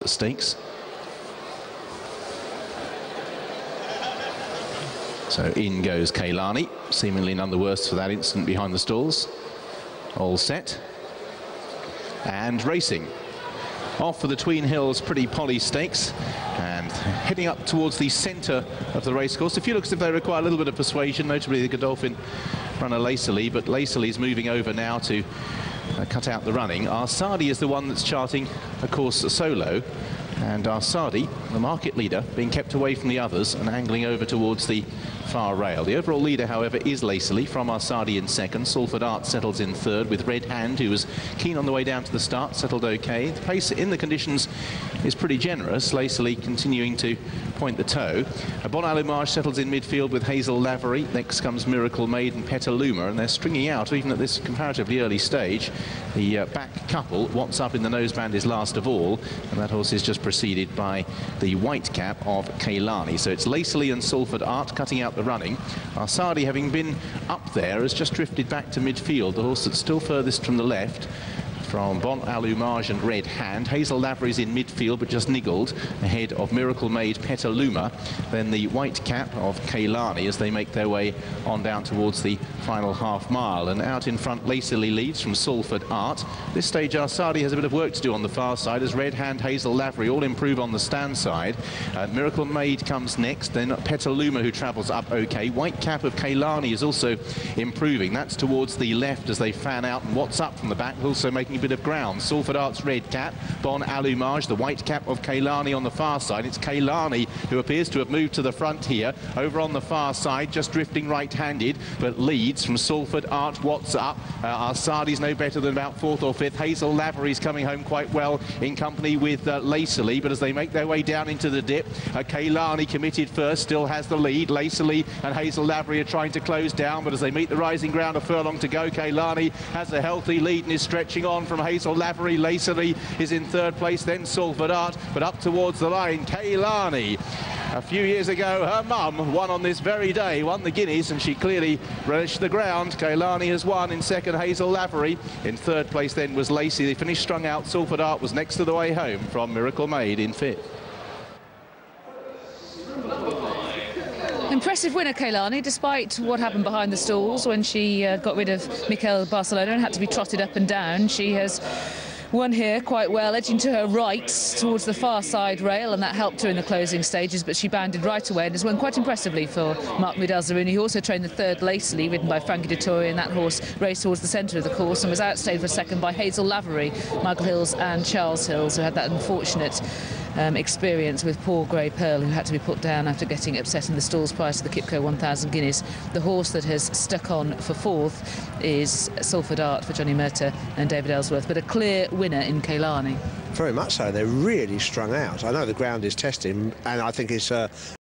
the stakes. So in goes Kailani, seemingly none the worse for that incident behind the stalls. All set. And racing. Off for the Tweenhills Pretty Polly Stakes, and heading up towards the centre of the racecourse. A few looks as if they require a little bit of persuasion, notably the Godolphin runner Lacely, but Lacely's moving over now to cut out the running. Arsadi is the one that's charting a course solo, and Arsadi, the market leader, being kept away from the others and angling over towards the far rail. The overall leader, however, is Lacely, from Arsadi in second. Salford Art settles in third, with Red Hand, who was keen on the way down to the start, settled okay. The pace in the conditions is pretty generous. Lacely continuing to point the toe. Bon Allumage settles in midfield with Hazel Lavery. Next comes Miracle Maid and Petaluma, and they're stringing out, even at this comparatively early stage. The back couple, What's Up in the Noseband, is last of all, and that horse is just preceded by the white cap of Kailani. So it's Lacely and Salford Art cutting out the running. Arsadi, having been up there, has just drifted back to midfield, the horse that's still furthest from the left, from Bon Allumage and Red Hand. Hazel Lavery's in midfield, but just niggled ahead of Miracle Maid Petaluma. Then the white cap of Kailani as they make their way on down towards the final half mile. And out in front, Lacely leads from Salford Art. This stage, Arsadi has a bit of work to do on the far side as Red Hand, Hazel Lavery all improve on the stand side. Miracle Maid comes next, then Petaluma, who travels up okay. White cap of Kailani is also improving. That's towards the left as they fan out, and What's Up from the back, also making a bit of ground. Salford Art's red cap, Bon Allumage, the white cap of Kailani on the far side. It's Kailani who appears to have moved to the front here, over on the far side, just drifting right-handed, but leads from Salford Art. What's Up? Arsadi's no better than about fourth or fifth. Hazel Lavery's coming home quite well in company with Lacely, but as they make their way down into the dip, Kailani committed first, still has the lead. Lacely and Hazel Lavery are trying to close down, but as they meet the rising ground, a furlong to go. Kailani has a healthy lead and is stretching on from Hazel Lavery. Lacely is in third place, then Salford Art, but up towards the line, Kailani. A few years ago, her mum won on this very day, won the Guineas, and she clearly relished the ground. Kailani has won in second, Hazel Lavery. In third place then was Lacey. They finished strung out. Salford Art was next to the way home from Miracle Maid in fifth. Impressive winner, Kailani, despite what happened behind the stalls when she got rid of Mikel Barcelona and had to be trotted up and down. She has won here quite well, edging to her right towards the far side rail, and that helped her in the closing stages, but she bounded right away and has won quite impressively for Mark Middelzarouni, who also trained the third Lacely, ridden by Frankie Dettori, and that horse raced towards the centre of the course and was outstayed for a second by Hazel Lavery, Michael Hills and Charles Hills, who had that unfortunate experience with poor Grey Pearl, who had to be put down after getting upset in the stalls prior to the Kipco 1000 Guineas. The horse that has stuck on for fourth is Salford Art for Johnny Murtagh and David Ellsworth, but a clear winner in Kailani. Very much so. They're really strung out. I know the ground is testing, and I think it's